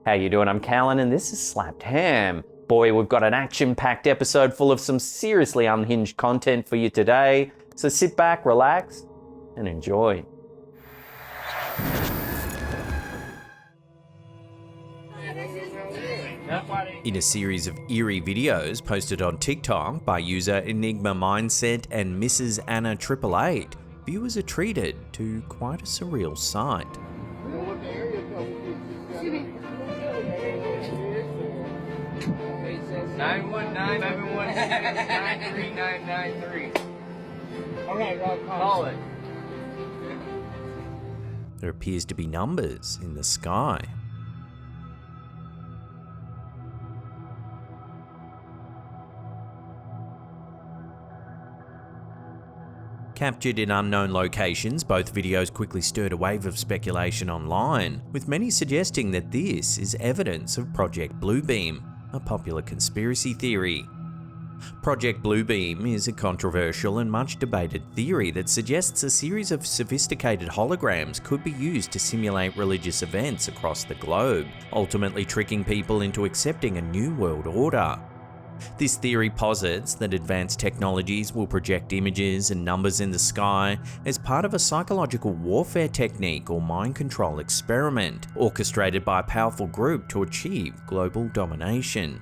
How you doing? I'm Callan and this is Slapped Ham. Boy, we've got an action-packed episode full of some seriously unhinged content for you today. So sit back, relax, and enjoy. In a series of eerie videos posted on TikTok by user Enigma Mindset and Mrs. Anna 888, viewers are treated to quite a surreal sight. 919-716-93993. Okay, call it. There appears to be numbers in the sky. Captured in unknown locations, both videos quickly stirred a wave of speculation online, with many suggesting that this is evidence of Project Bluebeam, a popular conspiracy theory. Project Bluebeam is a controversial and much debated theory that suggests a series of sophisticated holograms could be used to simulate religious events across the globe, ultimately tricking people into accepting a new world order. This theory posits that advanced technologies will project images and numbers in the sky as part of a psychological warfare technique or mind control experiment, orchestrated by a powerful group to achieve global domination.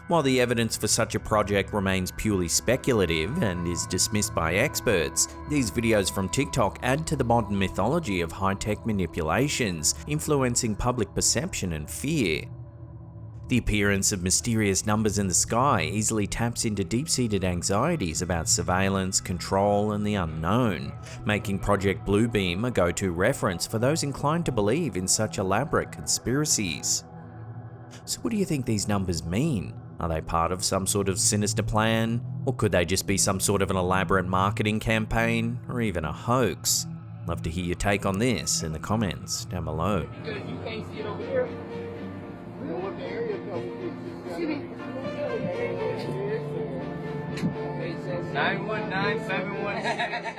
While the evidence for such a project remains purely speculative and is dismissed by experts, these videos from TikTok add to the modern mythology of high-tech manipulations, influencing public perception and fear. The appearance of mysterious numbers in the sky easily taps into deep-seated anxieties about surveillance, control, and the unknown, making Project Bluebeam a go-to reference for those inclined to believe in such elaborate conspiracies. So what do you think these numbers mean? Are they part of some sort of sinister plan? Or could they just be some sort of an elaborate marketing campaign, or even a hoax? Love to hear your take on this in the comments down below. You can't see it over here. What the area code is? 919-716.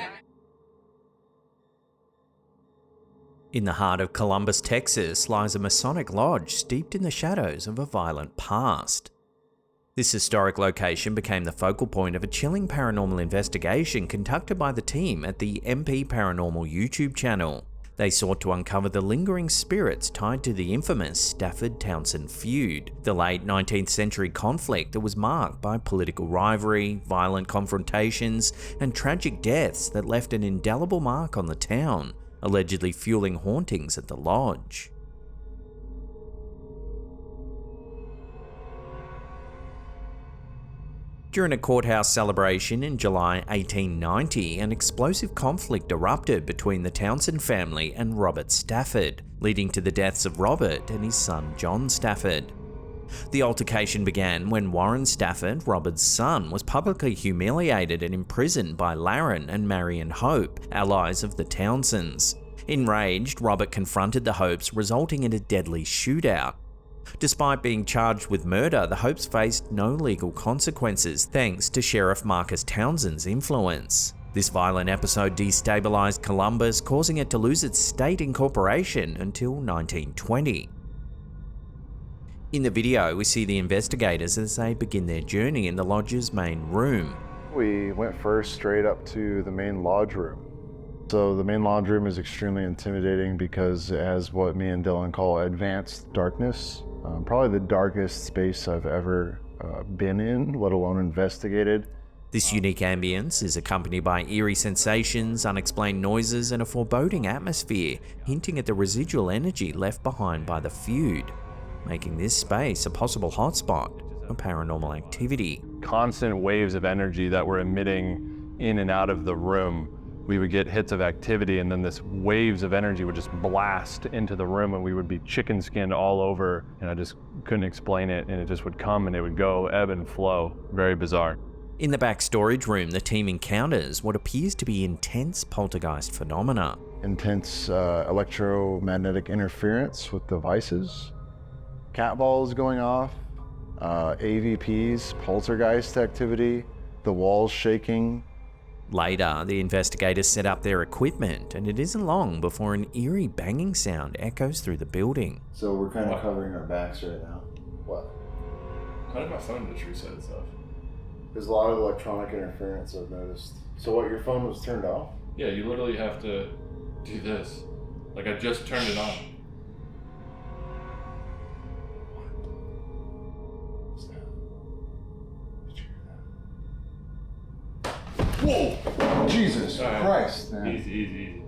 In the heart of Columbus, Texas, lies a Masonic lodge steeped in the shadows of a violent past. This historic location became the focal point of a chilling paranormal investigation conducted by the team at the MP Paranormal YouTube channel. They sought to uncover the lingering spirits tied to the infamous Stafford-Townsend feud, the late 19th century conflict that was marked by political rivalry, violent confrontations, and tragic deaths that left an indelible mark on the town, allegedly fueling hauntings at the lodge. During a courthouse celebration in July 1890, an explosive conflict erupted between the Townsend family and Robert Stafford, leading to the deaths of Robert and his son John Stafford. The altercation began when Warren Stafford, Robert's son, was publicly humiliated and imprisoned by Laren and Marion Hope, allies of the Townsends. Enraged, Robert confronted the Hopes, resulting in a deadly shootout. Despite being charged with murder, the Hopes faced no legal consequences thanks to Sheriff Marcus Townsend's influence. This violent episode destabilized Columbus, causing it to lose its state incorporation until 1920. In the video, we see the investigators as they begin their journey in the lodge's main room. We went first straight up to the main lodge room. So the main lodge room is extremely intimidating because it has what me and Dylan call advanced darkness. Probably the darkest space I've ever been in, let alone investigated. This unique ambience is accompanied by eerie sensations, unexplained noises, and a foreboding atmosphere, hinting at the residual energy left behind by the feud, making this space a possible hotspot for paranormal activity. Constant waves of energy that were emitting in and out of the room. We would get hits of activity, and then this waves of energy would just blast into the room, and we would be chicken skinned all over, and I just couldn't explain it, and it just would come and it would go, ebb and flow. Very bizarre. In the back storage room, the team encounters what appears to be intense poltergeist phenomena. Intense electromagnetic interference with devices, cat balls going off, AVPs, poltergeist activity, the walls shaking, Later, the investigators set up their equipment, and it isn't long before an eerie banging sound echoes through the building. So we're kind of covering our backs right now. What? How did my phone just reset itself? There's a lot of electronic interference I've noticed. So what, your phone was turned off? Yeah, you literally have to do this. Like I just turned it on. What's that? Did you hear that? Whoa! Jesus Christ, man. Easy.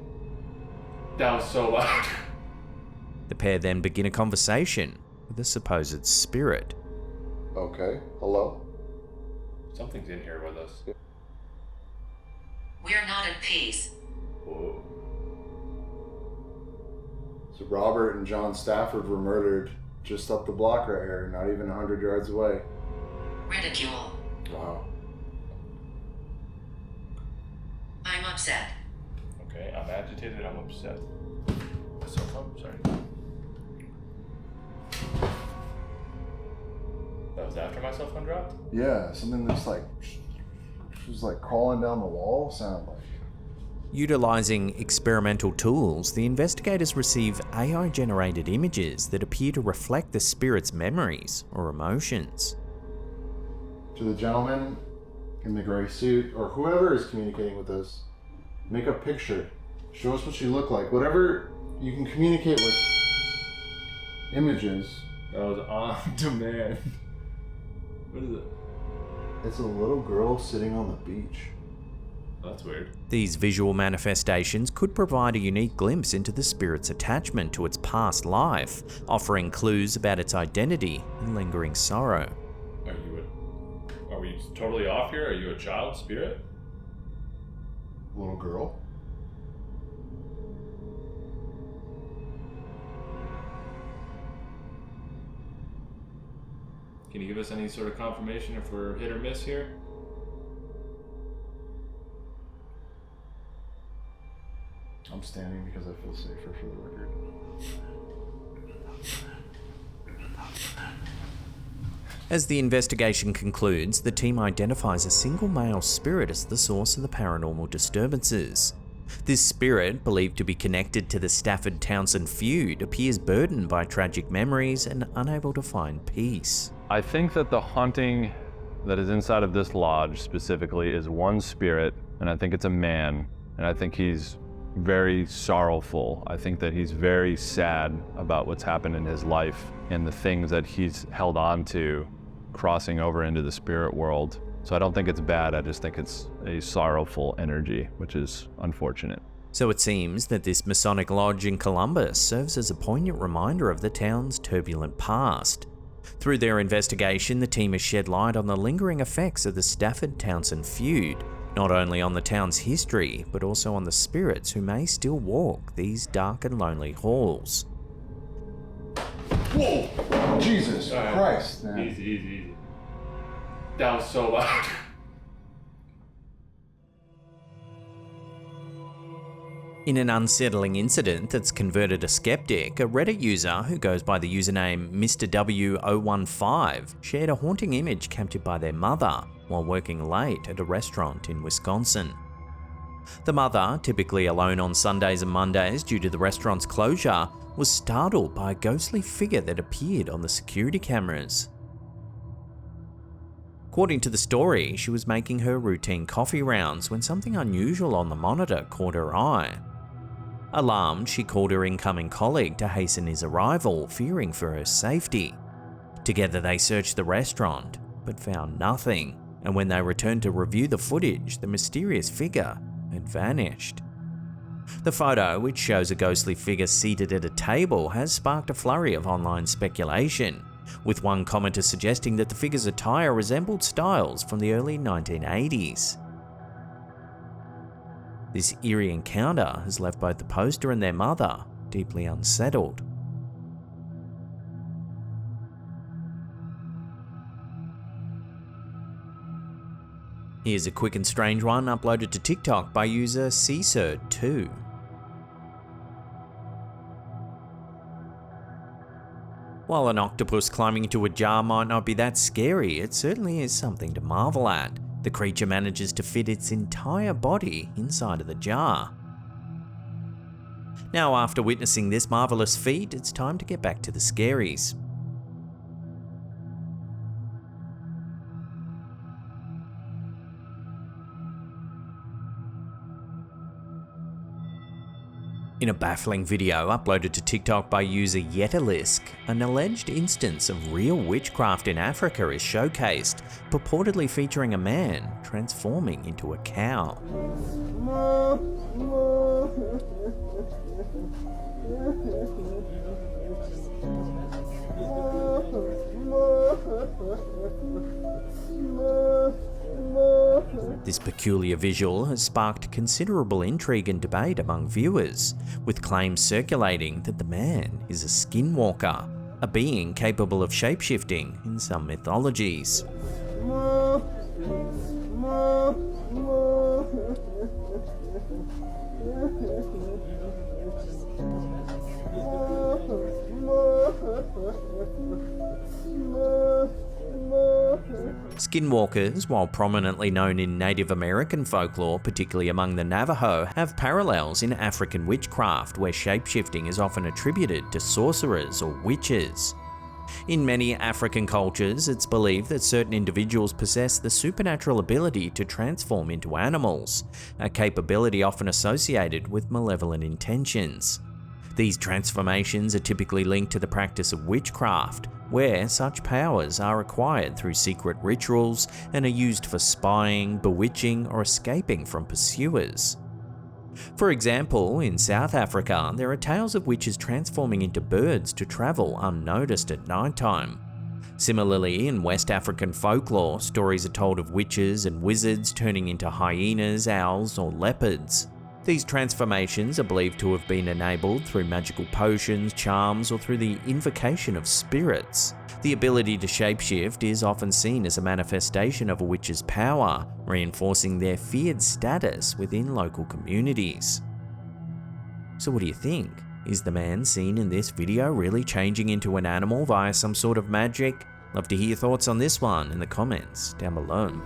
That was so loud. The pair then begin a conversation with a supposed spirit. Okay, hello? Something's in here with us. We're not at peace. Whoa. So Robert and John Stafford were murdered just up the block right here, not even 100 yards away. Ridicule. Wow. I'm upset. Okay, I'm agitated, I'm upset. Sorry. That was after my cell phone dropped? Yeah, something that's like, was like crawling down the wall, sounded like. Utilizing experimental tools, the investigators receive AI-generated images that appear to reflect the spirit's memories or emotions. To the gentleman in the gray suit, or whoever is communicating with us, make a picture. Show us what you look like. Whatever you can communicate with images. That was on demand. What is it? It's a little girl sitting on the beach. That's weird. These visual manifestations could provide a unique glimpse into the spirit's attachment to its past life, offering clues about its identity and lingering sorrow. Are we totally off here? Are you a child spirit? Little girl? Can you give us any sort of confirmation if we're hit or miss here? I'm standing because I feel safer for the record. As the investigation concludes, the team identifies a single male spirit as the source of the paranormal disturbances. This spirit, believed to be connected to the Stafford-Townsend feud, appears burdened by tragic memories and unable to find peace. I think that the haunting that is inside of this lodge specifically is one spirit, and I think it's a man, and I think he's very sorrowful. I think that he's very sad about what's happened in his life and the things that he's held on to crossing over into the spirit world. So I don't think it's bad, I just think it's a sorrowful energy, which is unfortunate. So it seems that this Masonic lodge in Columbus serves as a poignant reminder of the town's turbulent past. Through their investigation, the team has shed light on the lingering effects of the Stafford-Townsend feud, not only on the town's history, but also on the spirits who may still walk these dark and lonely halls. Whoa! Jesus Christ, man. Easy. That was so loud. In an unsettling incident that's converted a skeptic, a Reddit user who goes by the username Mr. W015 shared a haunting image captured by their mother while working late at a restaurant in Wisconsin. The mother, typically alone on Sundays and Mondays due to the restaurant's closure, was startled by a ghostly figure that appeared on the security cameras. According to the story, she was making her routine coffee rounds when something unusual on the monitor caught her eye. Alarmed, she called her incoming colleague to hasten his arrival, fearing for her safety. Together they searched the restaurant, but found nothing, and when they returned to review the footage, the mysterious figure had vanished. The photo, which shows a ghostly figure seated at a table, has sparked a flurry of online speculation, with one commenter suggesting that the figure's attire resembled styles from the early 1980s. This eerie encounter has left both the poster and their mother deeply unsettled. Here's a quick and strange one uploaded to TikTok by user CSIRD2. While an octopus climbing into a jar might not be that scary, it certainly is something to marvel at. The creature manages to fit its entire body inside of the jar. Now, after witnessing this marvelous feat, it's time to get back to the scaries. In a baffling video uploaded to TikTok by user Yetalisk, an alleged instance of real witchcraft in Africa is showcased, purportedly featuring a man transforming into a cow. This peculiar visual has sparked considerable intrigue and debate among viewers, with claims circulating that the man is a skinwalker, a being capable of shapeshifting in some mythologies. Skinwalkers, while prominently known in Native American folklore, particularly among the Navajo, have parallels in African witchcraft, where shapeshifting is often attributed to sorcerers or witches. In many African cultures, it's believed that certain individuals possess the supernatural ability to transform into animals, a capability often associated with malevolent intentions. These transformations are typically linked to the practice of witchcraft, where such powers are acquired through secret rituals and are used for spying, bewitching, or escaping from pursuers. For example, in South Africa, there are tales of witches transforming into birds to travel unnoticed at nighttime. Similarly, in West African folklore, stories are told of witches and wizards turning into hyenas, owls, or leopards. These transformations are believed to have been enabled through magical potions, charms, or through the invocation of spirits. The ability to shapeshift is often seen as a manifestation of a witch's power, reinforcing their feared status within local communities. So what do you think? Is the man seen in this video really changing into an animal via some sort of magic? Love to hear your thoughts on this one in the comments down below.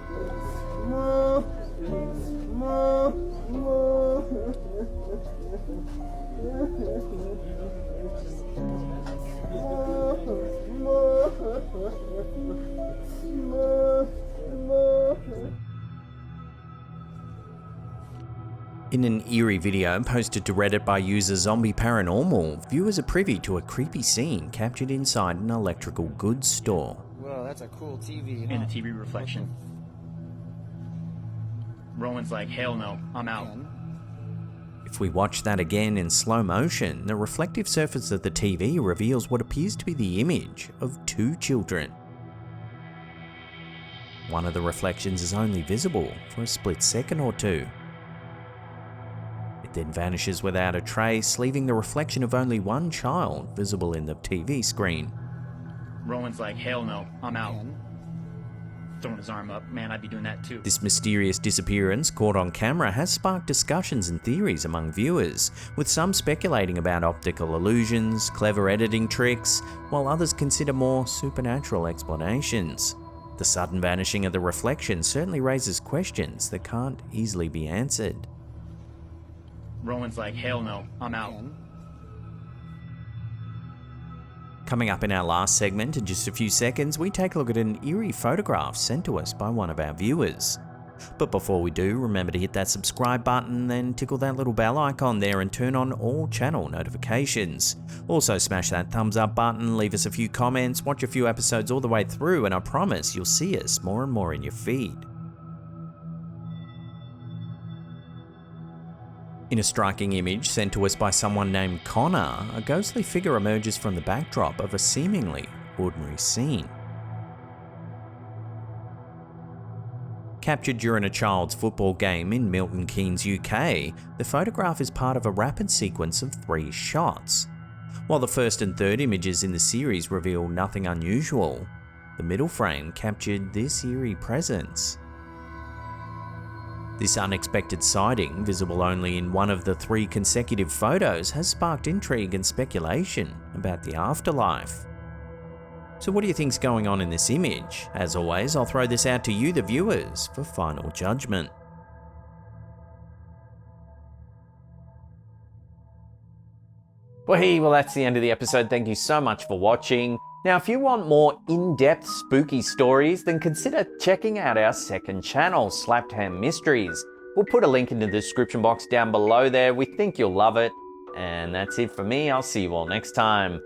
In an eerie video posted to Reddit by user Zombie Paranormal, viewers are privy to a creepy scene captured inside an electrical goods store. Whoa, that's a cool TV. And the TV reflection. Rowan's like, hell no, I'm out. If we watch that again in slow motion, the reflective surface of the TV reveals what appears to be the image of two children. One of the reflections is only visible for a split second or two. It then vanishes without a trace, leaving the reflection of only one child visible in the TV screen. Rowan's like, hell no, I'm out. Throwing his arm up, man, I'd be doing that too. This mysterious disappearance caught on camera has sparked discussions and theories among viewers, with some speculating about optical illusions, clever editing tricks, while others consider more supernatural explanations. The sudden vanishing of the reflection certainly raises questions that can't easily be answered. Rowan's like, hell no, I'm out. Coming up in our last segment in just a few seconds, we take a look at an eerie photograph sent to us by one of our viewers. But before we do, remember to hit that subscribe button, then tickle that little bell icon there and turn on all channel notifications. Also smash that thumbs up button, leave us a few comments, watch a few episodes all the way through, and I promise you'll see us more and more in your feed. In a striking image sent to us by someone named Connor, a ghostly figure emerges from the backdrop of a seemingly ordinary scene. Captured during a child's football game in Milton Keynes, UK, the photograph is part of a rapid sequence of 3 shots. While the first and third images in the series reveal nothing unusual, the middle frame captured this eerie presence. This unexpected sighting, visible only in one of the 3 consecutive photos, has sparked intrigue and speculation about the afterlife. So what do you think's going on in this image? As always, I'll throw this out to you, the viewers, for final judgment. Well, that's the end of the episode. Thank you so much for watching. Now, if you want more in-depth spooky stories, then consider checking out our second channel, Slapped Hand Mysteries. We'll put a link in the description box down below there. We think you'll love it. And that's it for me. I'll see you all next time.